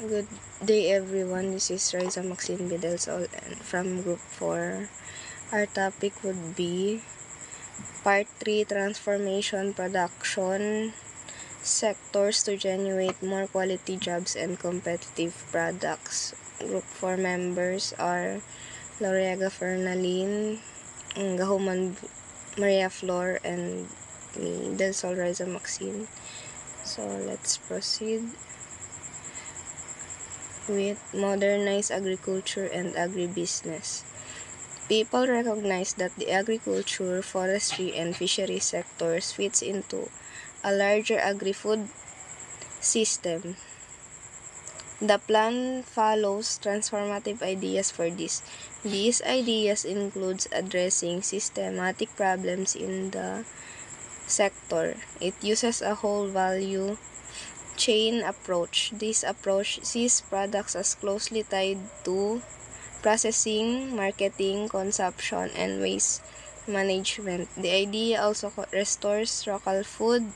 Good day everyone, this is Riza Maxine Bidelsol from Group 4. Our topic would be Part 3, Transformation Production Sectors to Generate More Quality Jobs and Competitive Products. Group 4 members are Loriega Fernalin, Gahuman Maria Flor, and me, Delsol Riza Maxine. So let's proceed with modernized agriculture and agribusiness. People recognize that the agriculture, forestry, and fisheries sectors fits into a larger agri-food system. The plan follows transformative ideas for this. These ideas includes addressing systematic problems in the sector. It uses a whole value chain approach. This approach sees products as closely tied to processing, marketing, consumption, and waste management. The idea also restores local food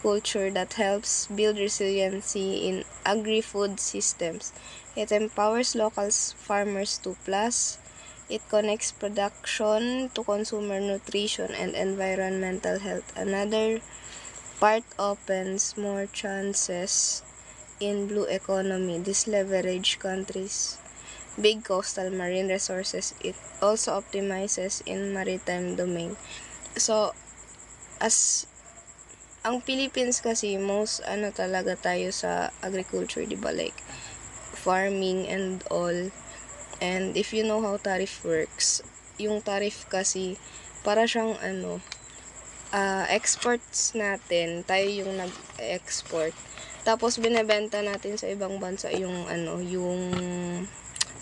culture that helps build resiliency in agri-food systems. It empowers local farmers to plus. It connects production to consumer nutrition and environmental health. Another part opens more chances in blue economy. This leverage countries' big coastal marine resources. It also optimizes in maritime domain. So, as ang Philippines kasi, most talaga tayo sa agriculture, diba? Like, farming and all. And if you know how tariff works, yung tariff kasi, para siyang exports natin, tayo yung nag-export. Tapos binebenta natin sa ibang bansa yung yung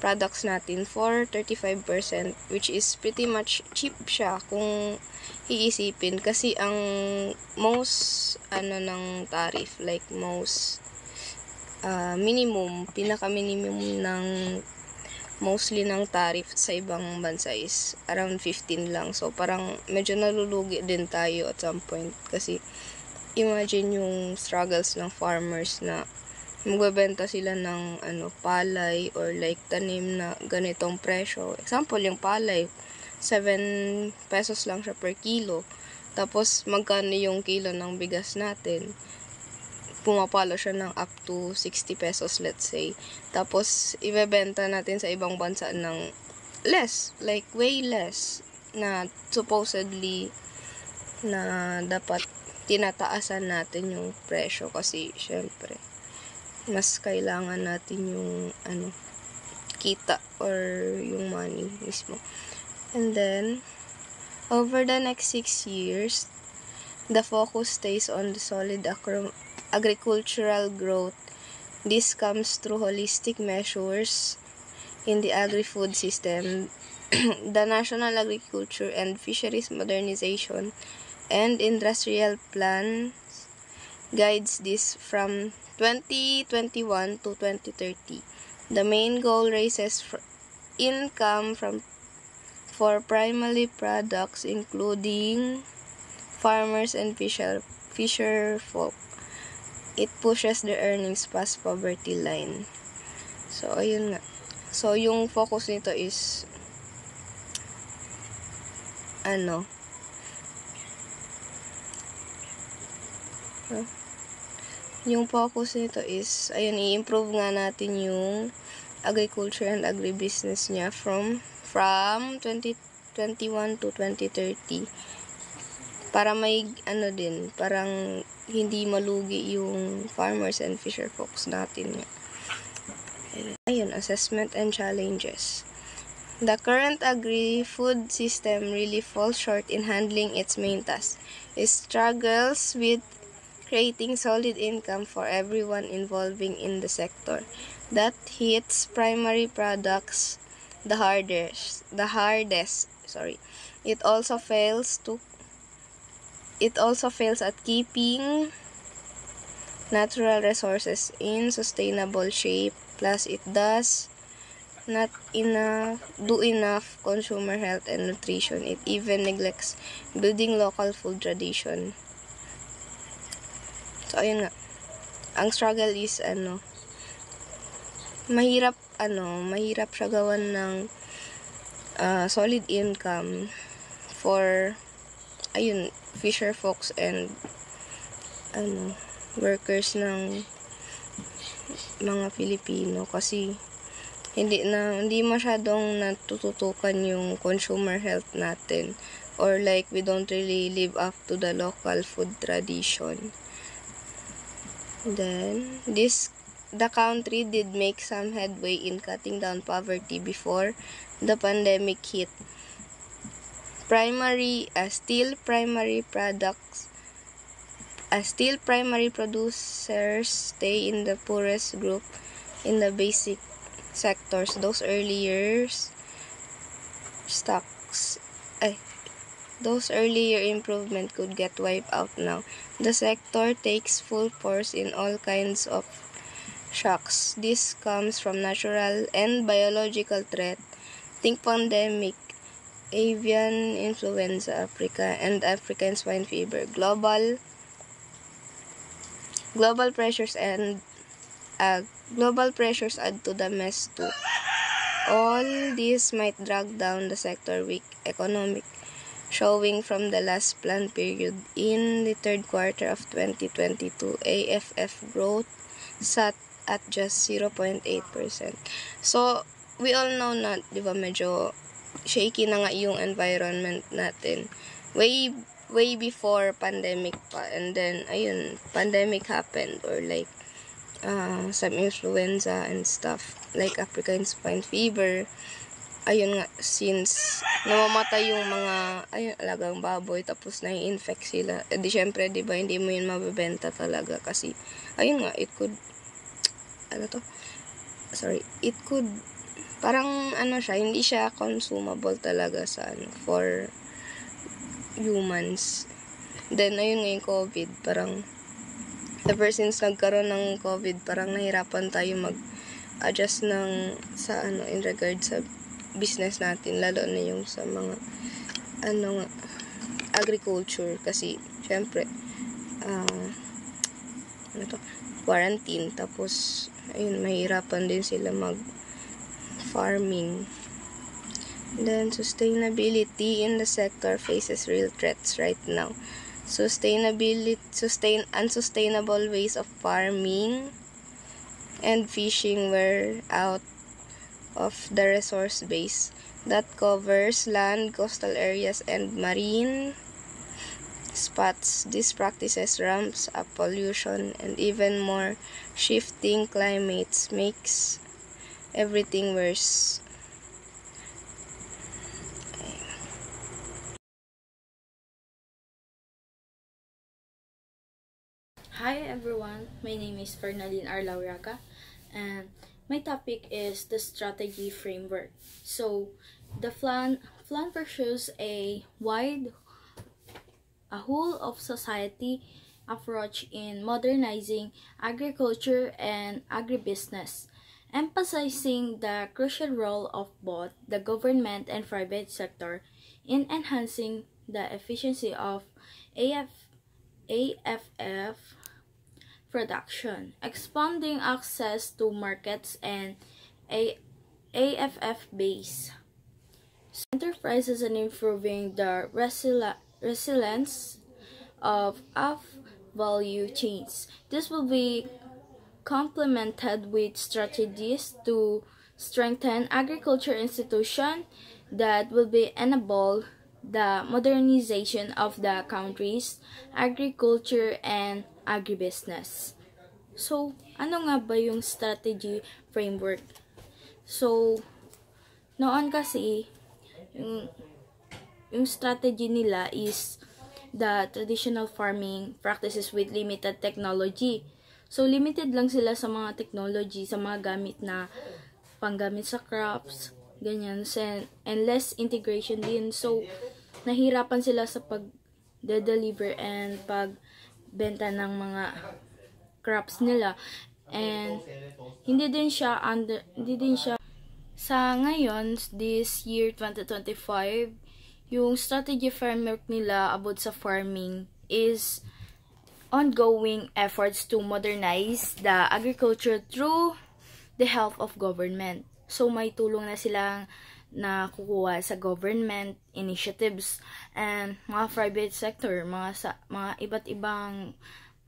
products natin for 35%, which is pretty much cheap siya kung iisipin kasi ang most ng tariff, like most minimum, pinaka minimum ng mostly ng tariff sa ibang bansa is around 15 lang. So, parang medyo nalulugi din tayo at some point. Kasi, imagine yung struggles ng farmers na magbebenta sila ng palay or like tanim na ganitong presyo. Example, yung palay, 7 pesos lang siya per kilo. Tapos, magkano yung kilo ng bigas natin? Pumapalo siya ng up to 60 pesos, let's say. Tapos, ibebenta natin sa ibang bansa ng less, like way less, na supposedly na dapat tinataasan natin yung presyo kasi, syempre, mas kailangan natin yung kita or yung money mismo. And then, over the next 6 years, the focus stays on the solid agricultural growth. This comes through holistic measures in the agri-food system, the National Agriculture and Fisheries Modernization and Industrial Plan guides this from 2021 to 2030. The main goal raises income for primary products including farmers and fisher folk. It pushes the earnings past poverty line. So, ayun nga. So, yung focus nito is yung focus nito is, ayun, i-improve nga natin yung agriculture and agribusiness niya from 2021 to 2030. Para may din, parang hindi malugi yung farmers and fisher folks natin. Ayun, assessment and challenges. The current agri-food system really falls short in handling its main task. It struggles with creating solid income for everyone involving in the sector. That hits primary products the hardest. It also fails at keeping natural resources in sustainable shape. Plus, it does not do enough consumer health and nutrition. It even neglects building local food tradition. So, ayun nga. Ang struggle is mahirap siya gawan ng solid income for fisher folks and workers ng mga Filipino, kasi hindi masyadong natututukan yung consumer health natin, or like we don't really live up to the local food tradition. Then the country did make some headway in cutting down poverty before the pandemic hit. Still primary producers stay in the poorest group in the basic sectors. Those earlier improvement could get wiped out now. The sector takes full force in all kinds of shocks. This comes from natural and biological threat. Think pandemic, avian influenza, and African swine fever. Global pressures add to the mess too. All this might drag down the sector weak economic showing from the last plan period. In the third quarter of 2022, AFF growth sat at just 0.8%. So, we all know na, di ba, medyo shaky na nga yung environment natin. Way before pandemic pa, and then pandemic happened, or like some influenza and stuff like African swine fever. Since namamatay yung mga alagang baboy, tapos na-infect sila, di syempre, di ba, hindi mo yun mabebenta talaga, kasi it could parang hindi siya consumable talaga sa for humans. Then yung COVID, parang ever since nagkaroon ng COVID, parang nahirapan tayo mag-adjust in regard sa business natin, lalo na yung sa mga agriculture, kasi syempre quarantine, tapos mahirapan din sila mag-farming. Then, sustainability in the sector faces real threats right now. Unsustainable ways of farming and fishing were out of the resource base that covers land, coastal areas, and marine spots. These practices ramps up pollution, and even more shifting climates makes everything worse. Hi everyone, my name is Fernaldine Arlauraca, and my topic is the strategy framework. So, the FLAN pursues a whole of society approach in modernizing agriculture and agribusiness, emphasizing the crucial role of both the government and private sector in enhancing the efficiency of AFF production, expanding access to markets and AFF base enterprises, and improving the resilience of value chains. This will be complemented with strategies to strengthen agriculture institutions that will be enable the modernization of the country's agriculture and agribusiness. So, ano nga ba yung strategy framework? So, noon kasi, yung strategy nila is the traditional farming practices with limited technology. So, limited lang sila sa mga technology, sa mga gamit na panggamit sa crops, ganyan, and less integration din. So, nahirapan sila sa pag-deliver and pagbenta ng mga crops nila. And hindi din siya sa ngayon, this year 2025, yung strategy framework nila about sa farming is ongoing efforts to modernize the agriculture through the help of government. So may tulong na silang na kukuha sa government initiatives and mga private sector, mga iba't ibang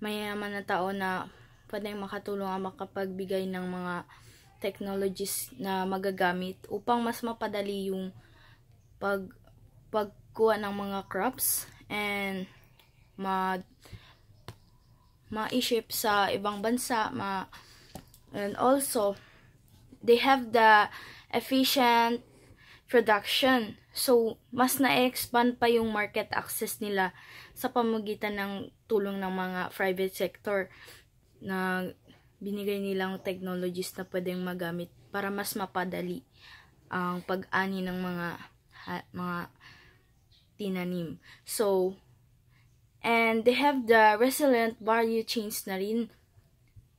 mayaman na tao na pwedeng makatulong ang makapagbigay ng mga technologies na magagamit upang mas mapadali yung pagkuha ng mga crops and ma-ship sa ibang bansa, and also they have the efficient production. So, mas na-expand pa yung market access nila sa pamamagitan ng tulong ng mga private sector na binigay nilang technologies na pwedeng magamit para mas mapadali ang pag-ani ng mga tinanim. So, and they have the resilient value chains na rin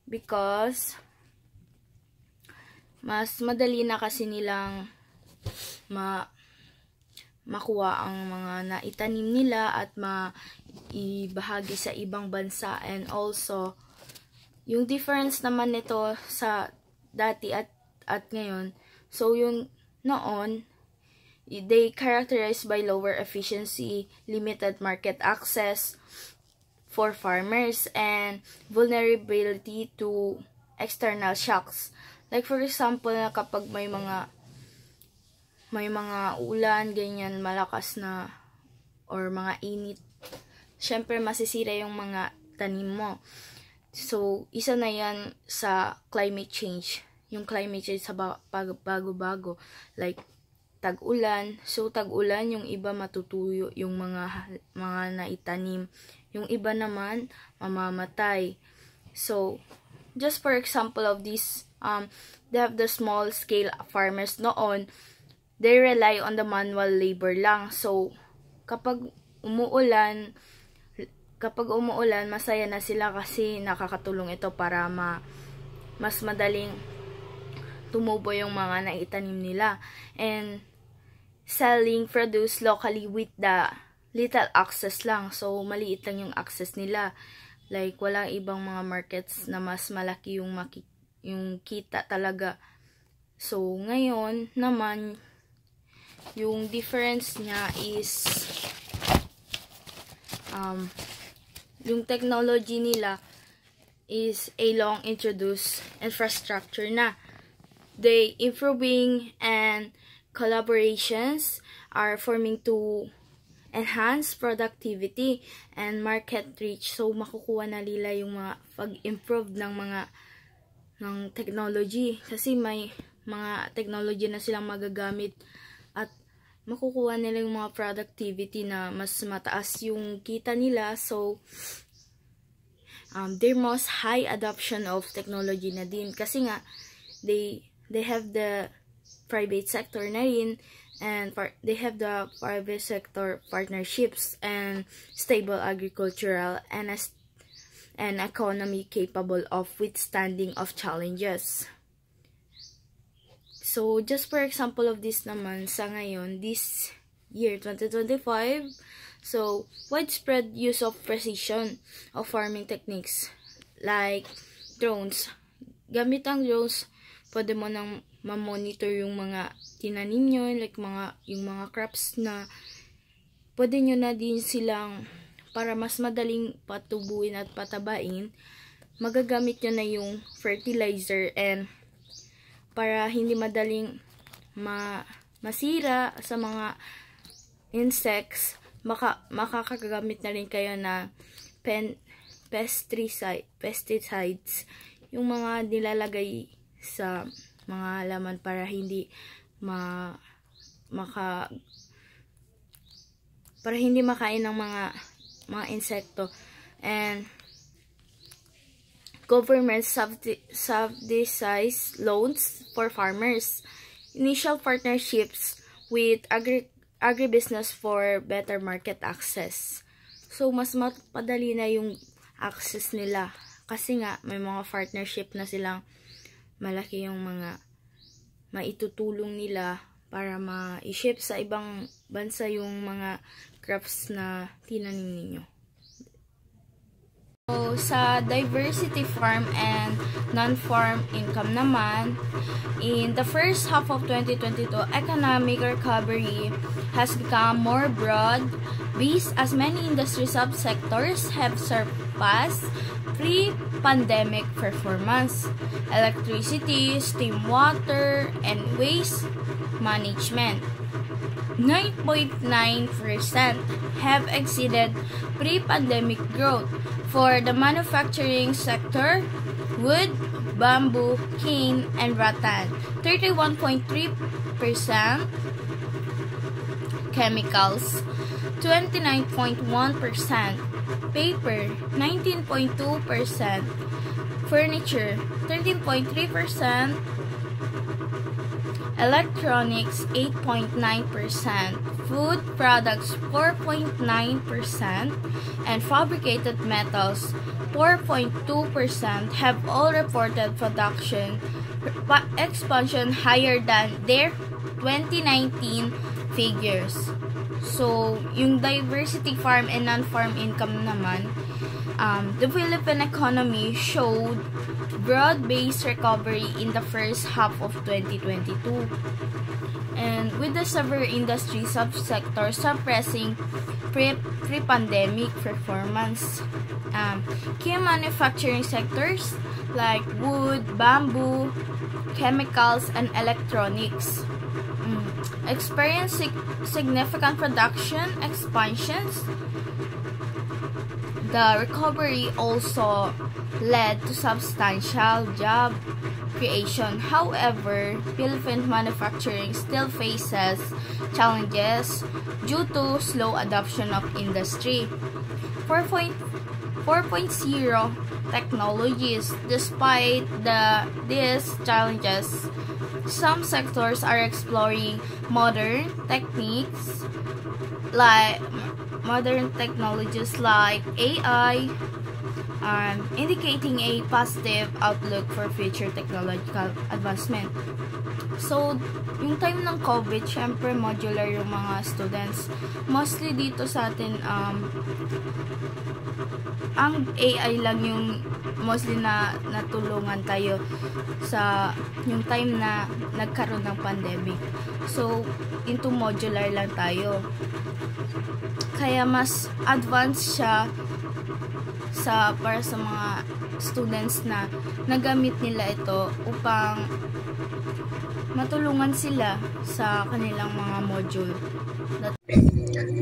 because mas madali na kasi nilang makuha ang mga naitanim nila at maibahagi sa ibang bansa. And also, yung difference naman nito sa dati at ngayon, so yung noon, they characterized by lower efficiency, limited market access for farmers, and vulnerability to external shocks. Like for example, na kapag may mga ulan, ganyan, malakas na, or mga init, syempre masisira yung mga tanim mo. So, isa na yan sa climate change. Yung climate change sa bago-bago. Like, tag-ulan. So, tag-ulan, yung iba matutuyo yung mga naitanim. Yung iba naman, mamamatay. So, just for example of this, they have the small-scale farmers noon. They rely on the manual labor lang. So, kapag umuulan, masaya na sila kasi nakakatulong ito para mas madaling tumubo yung mga naitanim nila. And selling produce locally with the little access lang. So, maliit lang yung access nila. Like, walang ibang mga markets na mas malaki yung kita talaga. So, ngayon naman, yung difference niya is yung technology nila is a long introduced infrastructure na. They improving and collaborations are forming to enhance productivity and market reach. So, makukuha na nila yung mga pag-improve ng technology. Kasi may mga technology na silang magagamit at makukuha nila yung mga productivity na mas mataas yung kita nila. So, their most high adoption of technology na din. Kasi nga, they have the private sector na rin, and they have the private sector partnerships and stable agricultural and an economy capable of withstanding of challenges. So, just for example of this naman, sa ngayon, this year, 2025, so, widespread use of precision of farming techniques, like drones. Gamit ang drones, pwede mo nang ma-monitor yung mga tinanim nyo, like yung mga crops na pwede nyo na din silang, para mas madaling patubuin at patabain, magagamit nyo na yung fertilizer, and para hindi madaling masira sa mga insects, makakagamit na rin kayo na pesticides, yung mga nilalagay sa mga halaman para hindi makain ng mga insekto. And government subsidized loans for farmers, initial partnerships with agribusiness for better market access. So, mas mapadali na yung access nila kasi nga may mga partnership na silang malaki yung mga maitutulong nila para ma-ship sa ibang bansa yung mga crops na tinanim ninyo. So, sa diversity farm and non-farm income naman, in the first half of 2022, economic recovery has become more broad-based as many industry subsectors have surpassed pre-pandemic performance. Electricity, steam water, and waste management 9.9% have exceeded pre-pandemic growth. For the manufacturing sector, wood, bamboo, cane, and rattan 31.3%, chemicals 29.1%, paper 19.2%, furniture 13.3%, electronics 8.9%, food products 4.9%, and fabricated metals 4.2% have all reported production expansion higher than their 2019 figures. So, yung diversity farm and non-farm income naman, the Philippine economy showed broad-based recovery in the first half of 2022. And with the several industry subsectors suppressing pre-pandemic performance. Key manufacturing sectors like wood, bamboo, chemicals, and electronics experience significant production expansions. The recovery also led to substantial job creation. However, Philippine manufacturing still faces challenges due to slow adoption of industry. 4.0 technologies. Despite these challenges, some sectors are exploring modern technologies like AI, indicating a positive outlook for future technological advancement. So, yung time ng COVID, syempre modular yung mga students. Mostly dito sa atin, ang AI lang yung mostly na natulungan tayo sa yung time na nagkaroon ng pandemic. So, into modular lang tayo. Kaya mas advanced siya para sa mga students na nagamit nila ito upang matulungan sila sa kanilang mga module.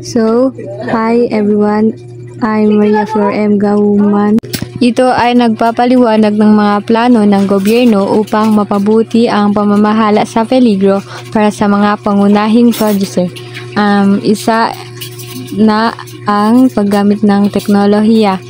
So, hi everyone. I'm Maria Flor M. Gauman. Ito ay nagpapaliwanag ng mga plano ng gobyerno upang mapabuti ang pamamahala sa peligro para sa mga pangunahing producer. Isa na ang paggamit ng teknolohiya.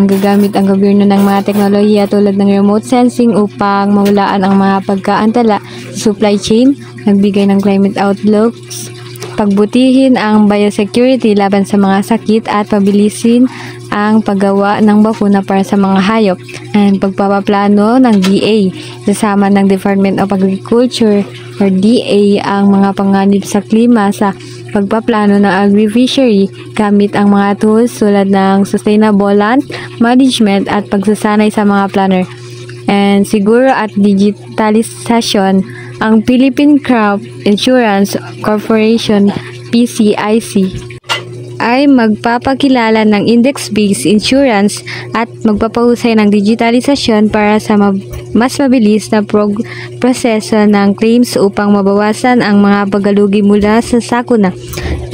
Gagamit ang gobyerno ng mga teknolohiya tulad ng remote sensing upang mahulaan ang mga pagkaantala sa supply chain, nagbigay ng climate outlooks, pagbutihin ang biosecurity laban sa mga sakit at pabilisin ang paggawa ng bakuna para sa mga hayop, and pagpapaplano ng DA kasama ng Department of Agriculture or DA ang mga panganib sa klima sa pagpaplano ng agri-fishery gamit ang mga tools tulad ng sustainable land management at pagsasanay sa mga planner. And siguro at digitalisasyon, ang Philippine Crop Insurance Corporation PCIC ay magpapakilala ng index-based insurance at magpapahusay ng digitalisasyon para sa mas mabilis na proseso ng claims upang mabawasan ang mga paggalugi mula sa sakuna.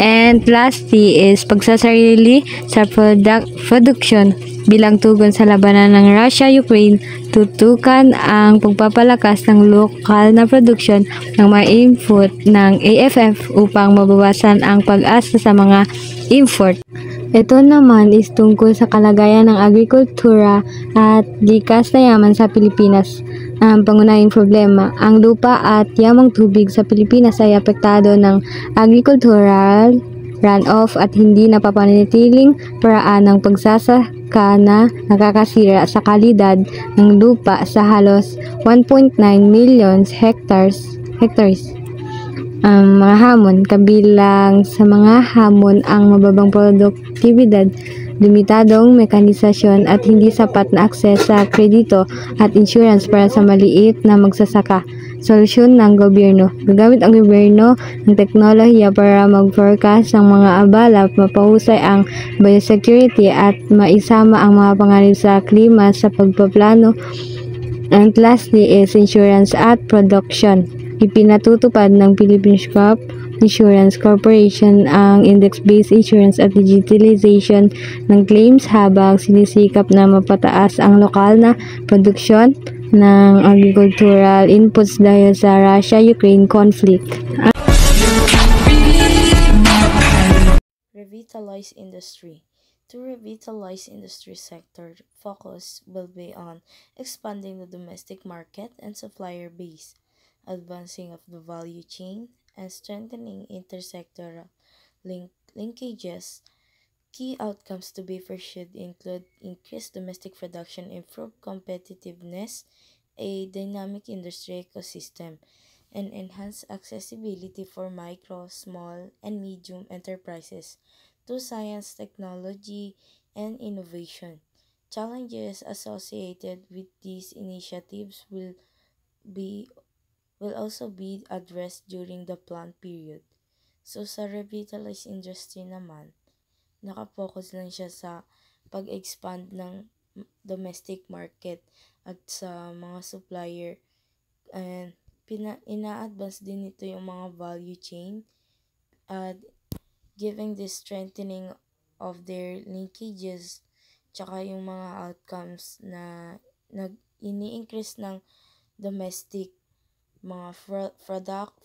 And lastly is pagsasarili sa production bilang tugon sa labanan ng Russia-Ukraine. Tutukan ang pagpapalakas ng lokal na produksyon ng mga input ng AFF upang mabawasan ang pag-asa sa mga import. Ito naman is tungkol sa kalagayan ng agrikultura at likas na yaman sa Pilipinas. Ang pangunahing problema, ang lupa at yamang tubig sa Pilipinas ay apektado ng agricultural runoff at hindi napapanatiling paraan ng pagsasaka na nakakasira sa kalidad ng lupa sa halos 1.9 million hectares. Mga hamon, kabilang sa mga hamon ang mababang produktibidad limitadong mekanisasyon at hindi sapat na akses sa kredito at insurance para sa maliit na magsasaka. Solusyon ng gobyerno. Gagamit ang gobyerno ng teknolohiya para mag-forecast ng mga abala, mapahusay ang biosecurity at maisama ang mga panganib sa klima sa pagpaplano. And lastly is insurance at production. Ipinatutupad ng Philippine Crop Insurance Corporation ang index-based insurance at digitalization ng claims habang sinisikap na mapataas ang lokal na produksyon ng agricultural inputs dahil sa Russia-Ukraine conflict. Revitalize industry. To revitalize industry sector, focus will be on expanding the domestic market and supplier base, advancing of the value chain, and strengthening intersectoral linkages. Key outcomes to be pursued include increased domestic production, improved competitiveness, a dynamic industry ecosystem, and enhanced accessibility for micro, small, and medium enterprises to science, technology, and innovation. Challenges associated with these initiatives be will also be addressed during the plan period. So sa revitalized industry naman, nakapokus lang siya sa pag-expand ng domestic market at sa mga supplier, and ina-advance din nito yung mga value chain at giving this strengthening of their linkages tsaka yung mga outcomes na ini-increase ng domestic mga product,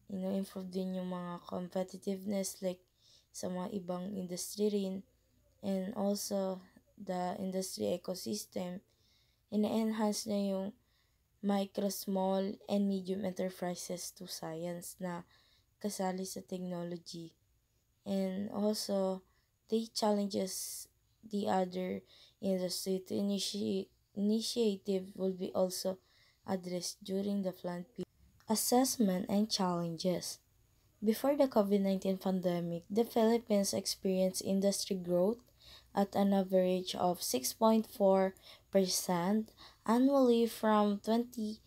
improve din yung mga competitiveness like sa mga ibang industry rin, and also the industry ecosystem, ina-enhance na yung micro, small, and medium enterprises to science na kasali sa technology. And also, they challenges the other industry to initiative will be also addressed during the plan period. Assessment and challenges. Before the COVID-19 pandemic, the Philippines experienced industry growth at an average of 6.4% annually from 2010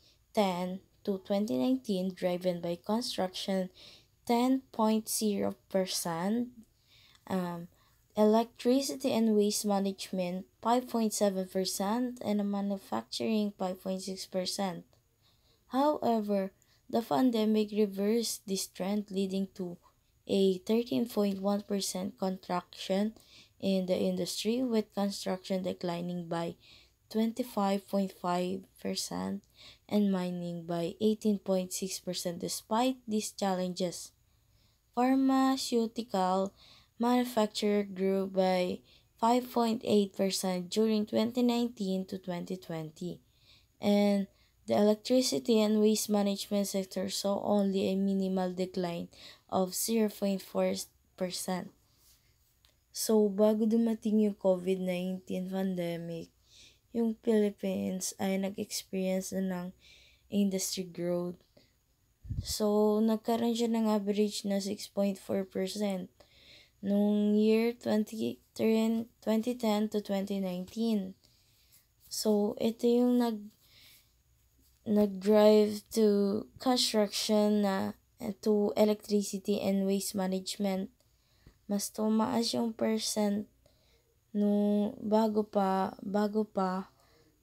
to 2019, driven by construction 10.0%, electricity and waste management 5.7%, and manufacturing 5.6%. However, the pandemic reversed this trend, leading to a 13.1% contraction in the industry, with construction declining by 25.5% and mining by 18.6%. Despite these challenges, pharmaceutical manufacture grew by 5.8% during 2019 to 2020, and the electricity and waste management sector saw only a minimal decline of 0.4%. So, bago dumating yung COVID-19 pandemic, yung Philippines ay nag-experience na ng industry growth. So, nagkaroon siya ng average na 6.4% nung year 2010 to 2019. So, ito yung nag-drive to construction na to electricity and waste management. Mas tumaas yung percent nung bago pa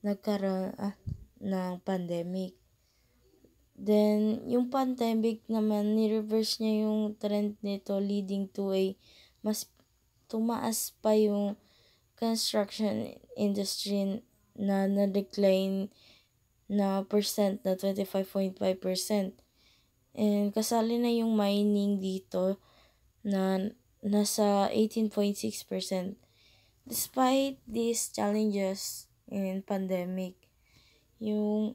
nagkaroon ng pandemic. Then, yung pandemic naman, ni-reverse niya yung trend nito, leading to a mas tumaas pa yung construction industry na na-decline na percent na 25.5%. And kasali na yung mining dito na nasa 18.6%. Despite these challenges in pandemic, yung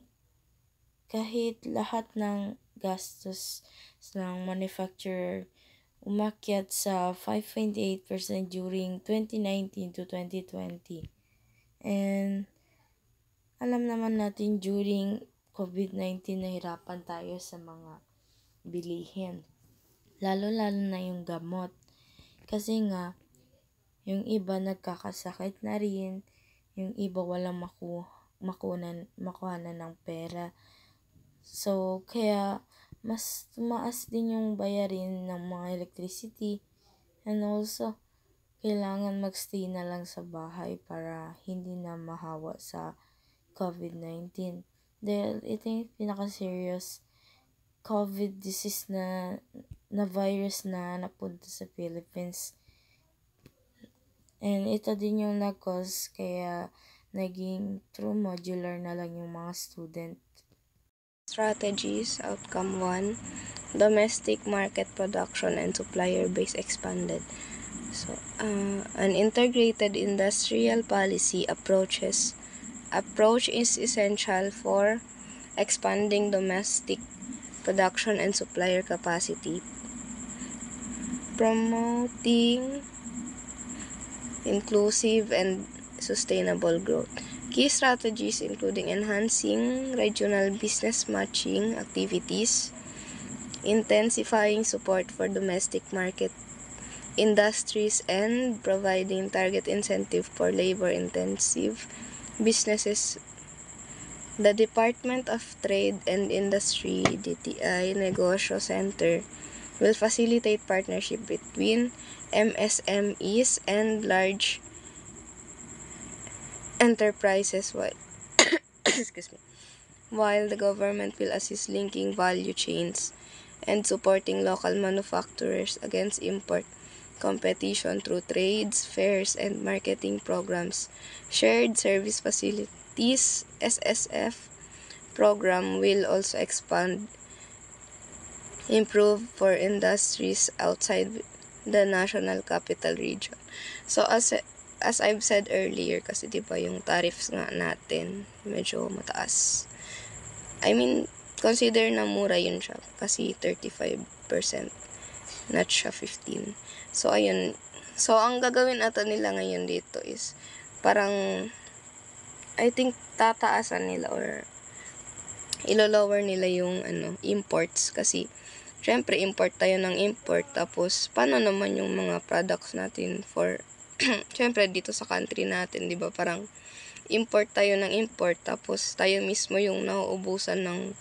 kahit lahat ng gastos ng manufacturer umakyat sa 5.8% during 2019 to 2020. And alam naman natin during COVID-19 nahirapan tayo sa mga bilihin. Lalo na yung gamot. Kasi nga, Yung iba nagkakasakit na rin. Yung iba walang makuhanan ng pera. So, kaya mas tumaas din yung bayarin ng mga electricity. And also, kailangan magstay na lang sa bahay para hindi na mahawa sa COVID-19. Dahil ito yung pinaka-serious COVID disease na virus na napunta sa Philippines. And ito din yung nag-cause kaya naging through modular na lang yung mga student. Strategies. Outcome 1. Domestic market production and supplier base expanded. So, an integrated industrial policy approach is essential for expanding domestic production and supplier capacity, promoting inclusive and sustainable growth. Key strategies including enhancing regional business matching activities, intensifying support for domestic market industries, and providing target incentive for labor-intensive businesses. The Department of Trade and Industry (DTI) Negosyo Center will facilitate partnership between MSMEs and large enterprises while the government will assist linking value chains and supporting local manufacturers against import competition through trades, fairs, and marketing programs. Shared Service Facilities (SSF) program will also improve for industries outside the National Capital Region. So as I've said earlier, kasi diba yung tariffs nga natin medyo mataas. I mean, consider na mura yun siya kasi 35%, not siya 15%. So ayun. So ang gagawin ata nila ngayon dito is parang I think tataasan nila or ilo-lower nila yung imports kasi syempre import tayo ng import, tapos paano naman yung mga products natin for syempre dito sa country natin, 'di ba? Parang import tayo ng import, tapos tayo mismo yung nauubusan ng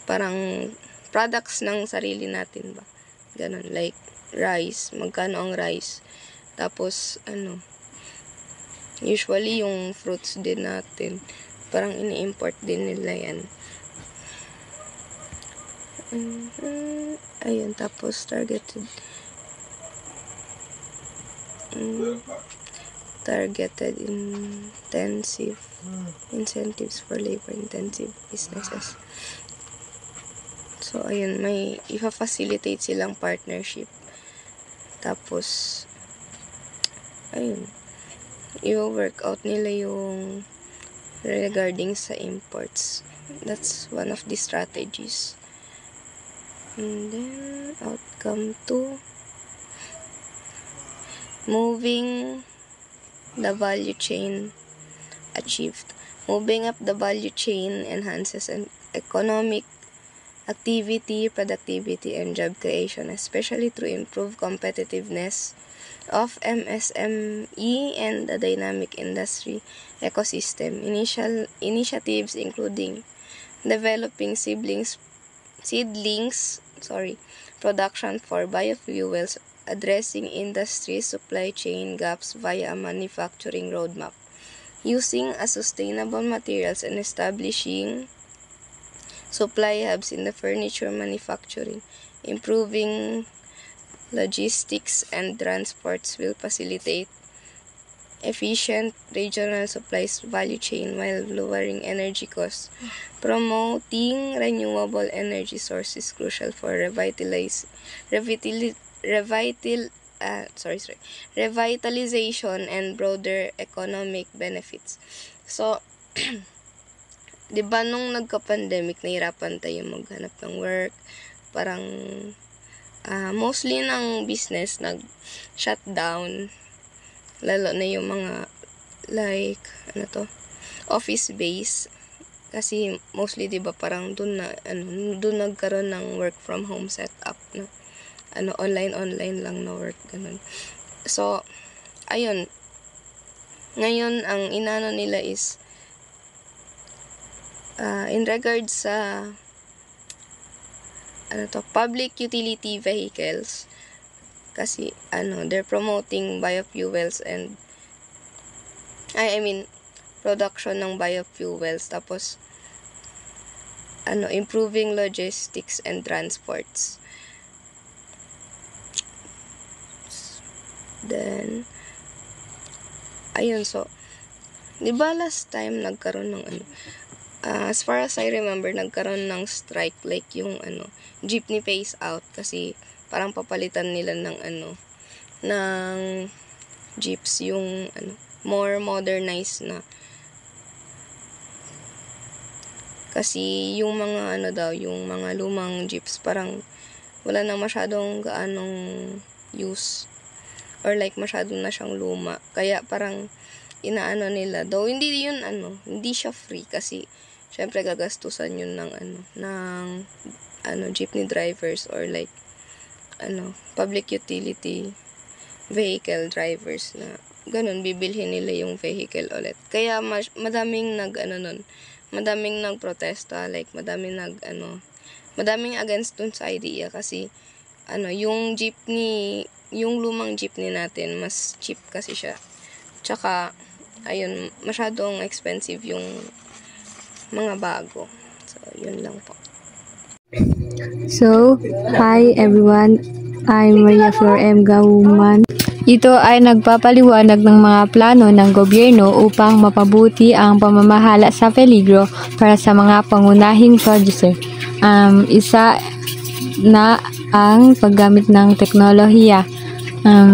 parang products ng sarili natin ba. Ganun, like rice, magkano ang rice? Tapos usually yung fruits din natin parang ini-import din nila yan. Ayun, tapos targeted intensive incentives for labor-intensive businesses. So, ayun, may i-facilitate silang partnership. Tapos, ayun, i-work out nila yung regarding sa imports. That's one of the strategies. And then, outcome 2, moving the value chain achieved. Moving up the value chain enhances an economic activity, productivity, and job creation, especially through improved competitiveness of MSME and the dynamic industry ecosystem. Initiatives including developing seedlings production for biofuels, addressing industry supply chain gaps via a manufacturing roadmap, using sustainable materials, and establishing supply hubs in the furniture manufacturing. Improving logistics and transports will facilitate efficient regional supplies value chain while lowering energy costs. Promoting renewable energy sources crucial for revitalization and broader economic benefits. So, di ba nung nagka-pandemic, nahirapan tayo maghanap ng work. Parang, mostly ng business nag-shutdown. Lalo na yung mga, like, office base. Kasi, mostly, di ba, parang dun nagkaroon ng work from home setup na, online lang na work, ganun. So, ayun, ngayon ang inano nila is in regards sa public utility vehicles, kasi they're promoting biofuels and I mean production ng biofuels, tapos improving logistics and transports. Then ayun, so 'di ba last time nagkaroon ng as far as I remember, nagkaroon ng strike, like yung jeepney phase out, kasi parang papalitan nila ng ng jeeps, yung more modernized na, kasi yung mga daw, yung mga lumang jeeps parang wala na masyadong gaanong use, or like masyadong na siyang luma, kaya parang inaano nila, though hindi yun hindi siya free, kasi syempre gagastusan yun ng jeepney drivers, or like public utility vehicle drivers, na ganun bibilhin nila yung vehicle ulit. Kaya madaming madaming nagprotesta, like madaming against dun sa idea, kasi yung jeepney, yung lumang jeepney natin mas cheap kasi siya, tsaka ayun, masyadong expensive yung mga bago. So yun lang po. So, hi everyone, I'm Maria Flor M. Gauman. Ito ay nagpapaliwanag ng mga plano ng gobyerno upang mapabuti ang pamamahala sa peligro para sa mga pangunahing producer. Isa na ang paggamit ng teknolohiya.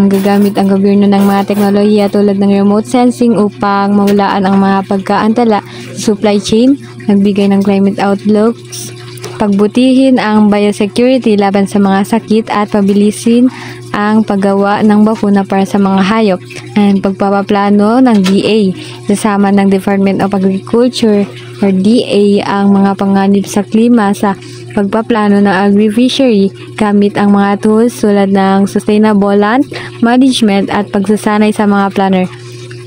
Gagamit ang gobyerno ng mga teknolohiya tulad ng remote sensing upang mahulaan ang mga pagkaantala sa supply chain, nagbigay ng climate outlooks, pagbutihin ang biosecurity laban sa mga sakit at pabilisin ang paggawa ng bakuna para sa mga hayop, and pagpapaplano ng DA, kasama ng Department of Agriculture or DA ang mga panganib sa klima sa pagpaplano ng agri-fishery gamit ang mga tools tulad ng sustainable land management at pagsasanay sa mga planner.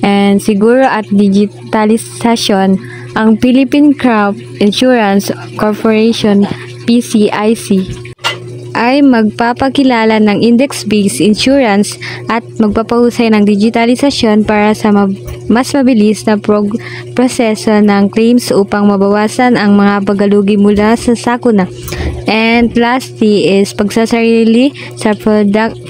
And siguro at digitalisasyon, ang Philippine Crop Insurance Corporation PCIC ay magpapakilala ng index-based insurance at magpapahusay ng digitalisasyon para sa mas mabilis na proseso ng claims upang mabawasan ang mga paggalugi mula sa sakuna. And lastly is pagsasarili sa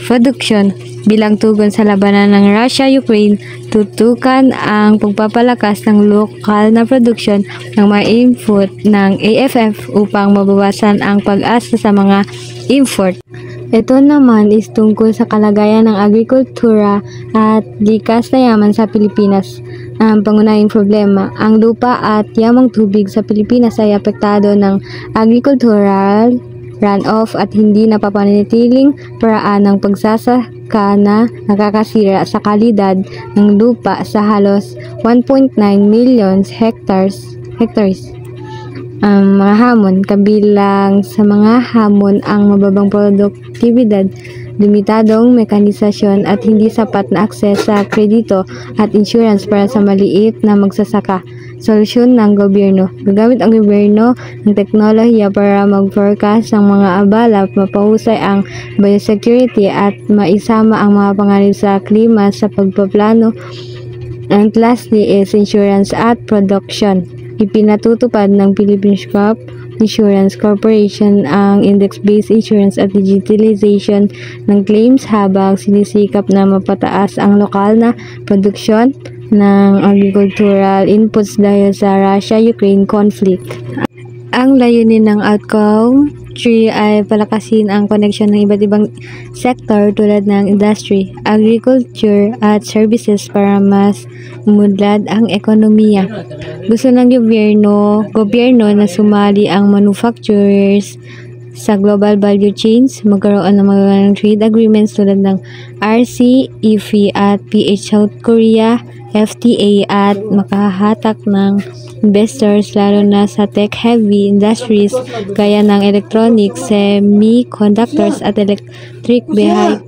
production bilang tugon sa labanan ng Russia-Ukraine. Tutukan ang pagpapalakas ng lokal na produksyon ng mga input ng AFF upang mabawasan ang pag-asa sa mga import. Ito naman is tungkol sa kalagayan ng agrikultura at likas na yaman sa Pilipinas. Ang pangunahing problema, ang lupa at yamang tubig sa Pilipinas ay apektado ng agricultural runoff at hindi napapanatiling paraan ng pagsasaka na nakakasira sa kalidad ng lupa sa halos 1.9 million hectares. Mga hamon, kabilang sa mga hamon ang mababang produktibidad, limitadong mekanisasyon at hindi sapat na akses sa kredito at insurance para sa maliit na magsasaka. Solusyon ng gobyerno. Gagamit ang gobyerno ng teknolohiya para mag-forecast ng mga abala, mapahusay ang biosecurity at maisama ang mga panganib sa klima sa pagpaplano. And lastly is insurance at production. Ipinatutupad ng Philippine Crop Insurance Corporation ang index-based insurance at digitalization ng claims habang sinisikap na mapataas ang lokal na produksyon ng agricultural inputs dahil sa Russia-Ukraine conflict. Ang layunin ng outcome 3 ay palakasin ang koneksyon ng iba't ibang sektor tulad ng industry, agriculture at services para mas umudlad ang ekonomiya. Gusto ng gobyerno na sumali ang manufacturers sa global value chains, magkaroon ng mga trade agreements tulad ng RC, EFE at PH South Korea, FTA at makahatak ng investors lalo na sa tech-heavy industries gaya ng electronics, semiconductors at electric vehicle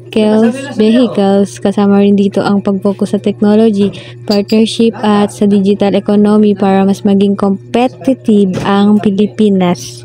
vehicles, kasama rin dito ang pag-focus sa technology, partnership at sa digital economy para mas maging competitive ang Pilipinas.